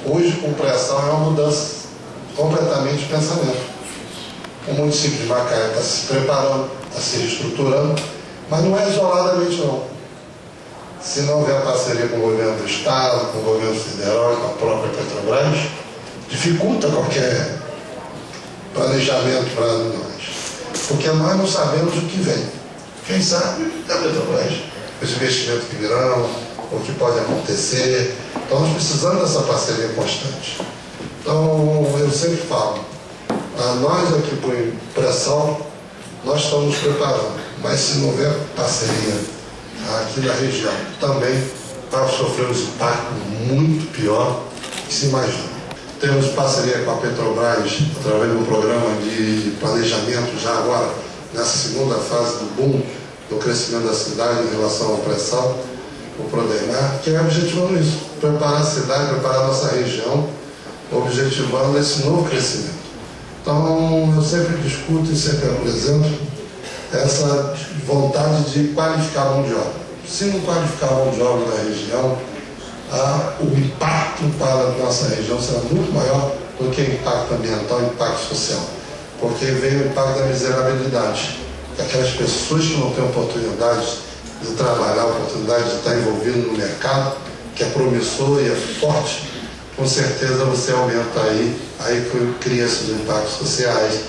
Hoje, com pressão, é uma mudança completamente de pensamento. O município de Macaé está se preparando, está se reestruturando, mas não é isoladamente, não. Se não houver parceria com o governo do Estado, com o governo federal e com a própria Petrobras, dificulta qualquer planejamento para nós. Porque nós não sabemos o que vem. Quem sabe é a Petrobras. Os investimentos que virão, o que pode acontecer. Então, nós precisamos dessa parceria constante. Então, eu sempre falo, nós aqui por pressão, nós estamos nos preparando, mas se não houver parceria aqui na região, também vai sofrer um impacto muito pior que se imagina. Temos parceria com a Petrobras através de um programa de planejamento já agora, nessa segunda fase do boom do crescimento da cidade em relação à pressão, o Prodemar, que é objetivando isso, preparar a cidade, preparar a nossa região, objetivando esse novo crescimento. Então, eu sempre discuto e sempre apresento essa vontade de qualificar a mão de obra. Se não qualificar a mão de obra na região, o impacto para a nossa região será muito maior do que o impacto ambiental e o impacto social. Porque vem o impacto da miserabilidade. Aquelas pessoas que não têm oportunidade de trabalhar, oportunidade de estar envolvido no mercado, que é promissor e é forte, com certeza você aumenta aí cria esses impactos sociais,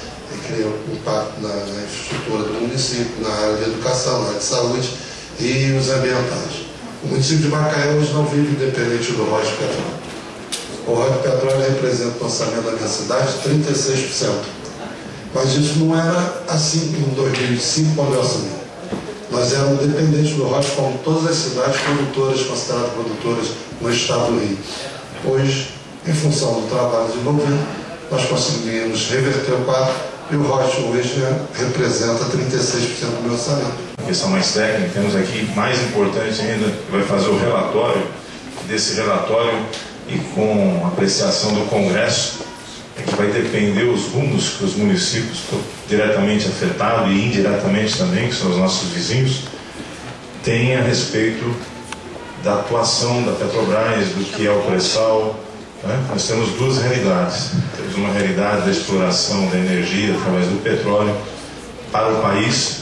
cria um impacto na infraestrutura do município, na área de educação, na área de saúde e os ambientais. O município de Macaé hoje não vive independente do royalties de petróleo. O royalties de petróleo representa o orçamento da minha cidade 36%. Mas isso não era assim em 2005, quando eu assumi. Nós éramos dependentes do royalties como todas as cidades produtoras, consideradas produtoras no estado do Rio. Hoje, em função do trabalho desenvolvido, nós conseguimos reverter o quadro e o royalties hoje representa 36% do meu orçamento. A questão mais técnica, temos aqui, mais importante ainda, que vai fazer o relatório, desse relatório e com apreciação do Congresso, que vai depender os rumos que os municípios diretamente afetados e indiretamente também, que são os nossos vizinhos, têm a respeito da atuação da Petrobras, do que é o pré-sal. Nós temos duas realidades. Temos uma realidade da exploração da energia através do petróleo para o país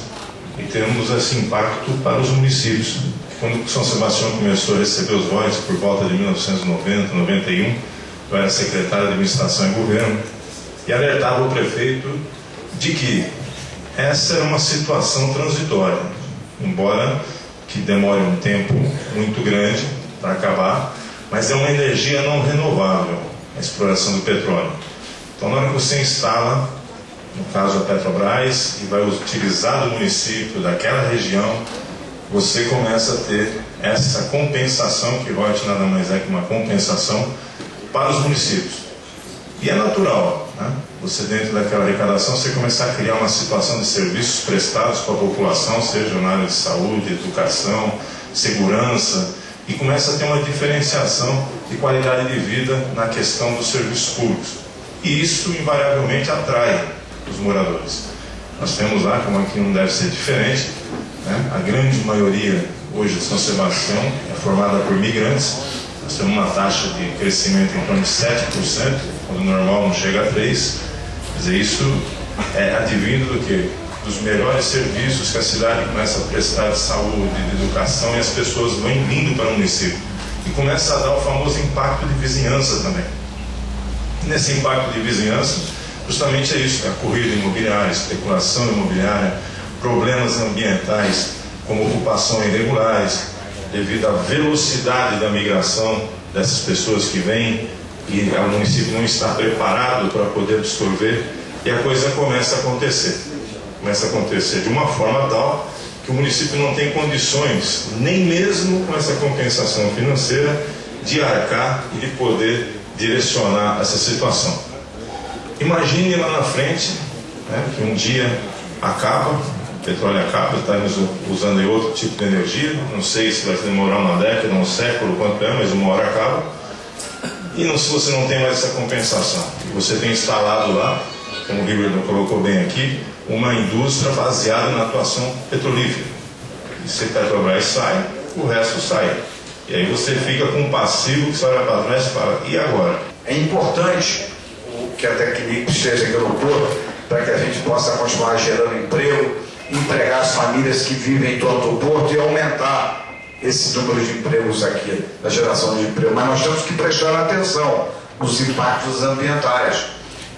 e temos esse impacto para os municípios. Quando São Sebastião começou a receber os royalties por volta de 1990, 91, eu era secretário de Administração e Governo e alertava o prefeito de que essa é uma situação transitória, embora que demore um tempo muito grande para acabar, mas é uma energia não renovável, a exploração do petróleo. Então, na hora que você instala, no caso a Petrobras, e vai utilizar do município, daquela região, você começa a ter essa compensação, que royalties nada mais é que uma compensação para os municípios. E é natural, né? Você dentro daquela arrecadação, você começar a criar uma situação de serviços prestados para a população, seja na área de saúde, educação, segurança, e começa a ter uma diferenciação de qualidade de vida na questão dos serviços públicos. E isso invariavelmente atrai os moradores. Nós temos lá, como aqui não deve ser diferente, né? A grande maioria hoje de São Sebastião é formada por migrantes. Nós temos uma taxa de crescimento em torno de 7%, quando o normal não chega a 3%. Quer dizer, isso é advindo do quê? Dos melhores serviços que a cidade começa a prestar de saúde, de educação, e as pessoas vão vindo para o município. E começa a dar o famoso impacto de vizinhança também. E nesse impacto de vizinhança, justamente é isso, a corrida imobiliária, especulação imobiliária, problemas ambientais, como ocupação irregulares, devido à velocidade da migração dessas pessoas que vêm, e o município não está preparado para poder absorver, e a coisa começa a acontecer. Começa a acontecer de uma forma tal que o município não tem condições, nem mesmo com essa compensação financeira, de arcar e de poder direcionar essa situação. Imagine lá na frente, né, que um dia acaba, o petróleo acaba, estamos usando outro tipo de energia, não sei se vai demorar uma década, um século, quanto é, mas uma hora acaba, e se você não tem mais essa compensação, e você tem instalado lá, como o Ribeiro colocou bem aqui, uma indústria baseada na atuação petrolífera. E se a Petrobras sai, o resto sai. E aí você fica com um passivo que você olha para trás e fala, e agora? É importante que a Tecnip esteja aqui no Porto para que a gente possa continuar gerando emprego, empregar as famílias que vivem em torno do Porto e aumentar esse número de empregos aqui, da geração de emprego. Mas nós temos que prestar atenção nos impactos ambientais.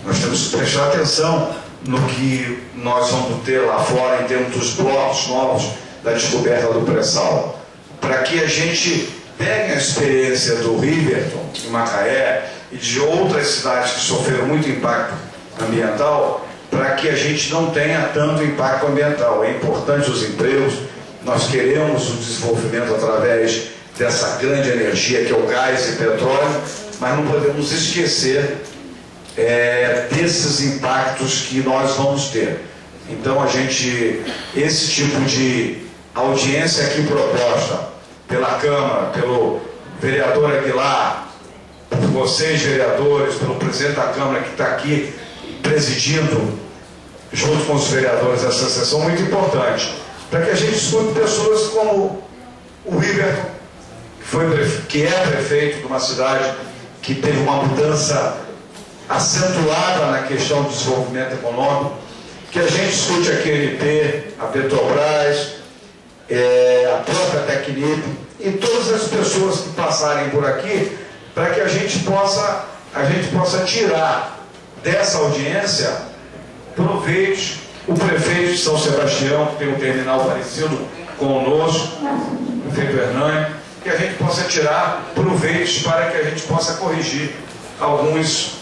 Nós temos que prestar atenção no que nós vamos ter lá fora em termos dos blocos novos da descoberta do pré-sal. Para que a gente pegue a experiência do Riverton, de Macaé, e de outras cidades que sofreram muito impacto ambiental, para que a gente não tenha tanto impacto ambiental. É importante os empregos, nós queremos o desenvolvimento através dessa grande energia que é o gás e petróleo, mas não podemos esquecer desses impactos que nós vamos ter. Então esse tipo de audiência aqui proposta pela Câmara, pelo vereador Aguilar, por vocês vereadores, pelo presidente da Câmara que está aqui presidindo, junto com os vereadores dessa sessão, muito importante, para que a gente escute pessoas como o Riverton, que é prefeito de uma cidade que teve uma mudança acentuada na questão do desenvolvimento econômico, que a gente escute a QNP, a Petrobras, a própria Tecnip e todas as pessoas que passarem por aqui, para que a gente possa tirar dessa audiência proveitos. O prefeito de São Sebastião, que tem um terminal parecido conosco, o prefeito Hernani, que a gente possa tirar proveitos para que a gente possa corrigir alguns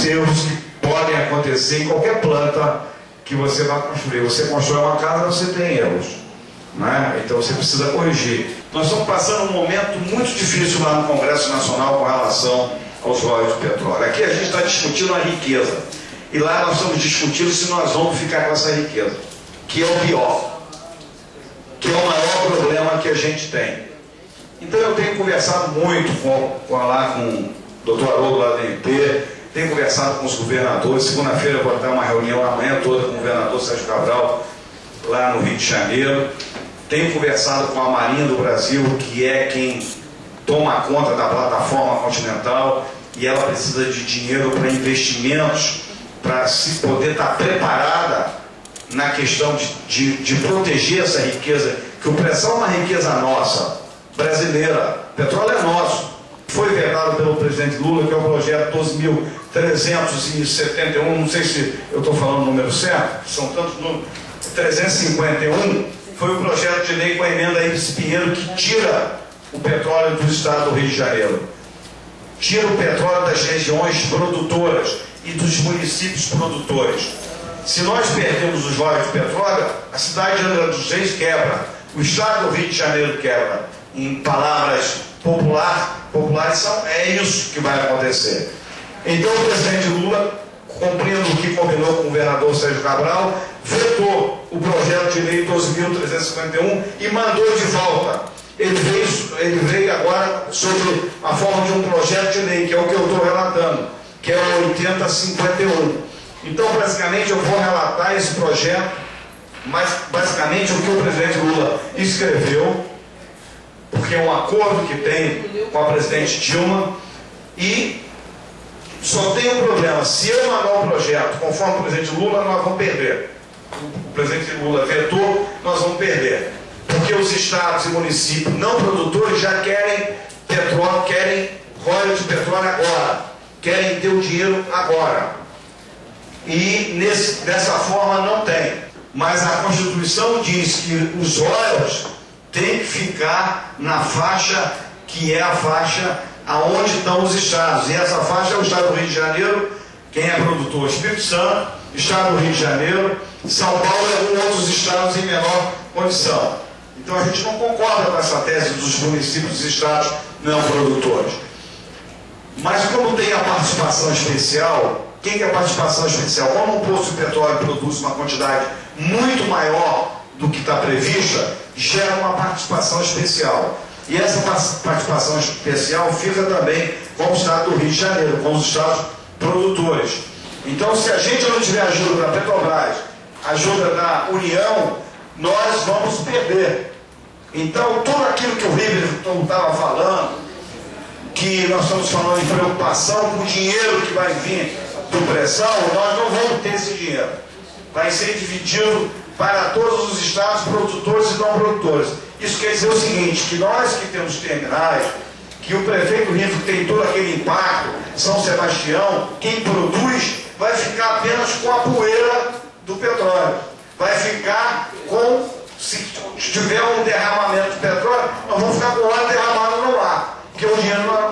erros que podem acontecer em qualquer planta que você vai construir. Você constrói uma casa, você tem erros, né? Então você precisa corrigir. Nós estamos passando um momento muito difícil lá no Congresso Nacional com relação aos royalties de petróleo. Aqui a gente está discutindo a riqueza, e lá nós estamos discutindo se nós vamos ficar com essa riqueza, que é o pior, que é o maior problema que a gente tem. Então eu tenho conversado muito com o Dr. Haroldo lá do MP, tenho conversado com os governadores. Segunda-feira eu vou ter uma reunião amanhã toda com o governador Sérgio Cabral, lá no Rio de Janeiro. Tenho conversado com a Marinha do Brasil, que é quem toma conta da plataforma continental, e ela precisa de dinheiro para investimentos, para se poder estar preparada na questão de proteger essa riqueza, que o pré-sal é uma riqueza nossa, brasileira. O petróleo é nosso. Foi vetado pelo presidente Lula, que é o projeto 12.371, não sei se eu estou falando o número certo, são tantos números, 351, foi o projeto de lei com a emenda Ives Pinheiro que tira o petróleo do estado do Rio de Janeiro. Tira o petróleo das regiões produtoras e dos municípios produtores. Se nós perdemos os royalties de petróleo, a cidade de Angra dos Reis quebra, o estado do Rio de Janeiro quebra. Em palavras populares, é isso que vai acontecer. Então o presidente Lula, cumprindo o que combinou com o governador Sérgio Cabral, vetou o projeto de lei 12.351 e mandou de volta. Ele veio agora sobre a forma de um projeto de lei, que é o que eu estou relatando, que é o 8051. Então, basicamente, eu vou relatar esse projeto, mas basicamente o que o presidente Lula escreveu, porque é um acordo que tem com a presidente Dilma, e só tem um problema: se eu mandar o projeto conforme o presidente Lula, nós vamos perder. O presidente Lula vetou, nós vamos perder, porque os estados e municípios não produtores já querem petróleo, querem royalties de petróleo agora, querem ter o dinheiro agora, e dessa forma não tem. Mas a Constituição diz que os royalties têm que ficar na faixa que é a faixa aonde estão os estados, e essa faixa é o estado do Rio de Janeiro, quem é produtor, Espírito Santo, estado do Rio de Janeiro, São Paulo e alguns outros estados em menor condição. Então a gente não concorda com essa tese dos municípios e estados não produtores. Mas como tem a participação especial, quem que é a participação especial? Quando um poço de petróleo produz uma quantidade muito maior do que está prevista, gera uma participação especial. E essa participação especial fica também com o estado do Rio de Janeiro, com os estados produtores. Então, se a gente não tiver ajuda da Petrobras, ajuda da União, nós vamos perder. Então, tudo aquilo que o Riverton estava falando, que nós estamos falando em preocupação com o dinheiro que vai vir do pré-sal, nós não vamos ter esse dinheiro. Vai ser dividido para todos os estados, produtores e não produtores. Isso quer dizer o seguinte, que nós que temos terminais, que o prefeito Rivo tem todo aquele impacto, São Sebastião, quem produz vai ficar apenas com a poeira do petróleo. Vai ficar com, se tiver um derramamento de petróleo, nós vamos ficar com o óleo derramado no mar, porque o dinheiro não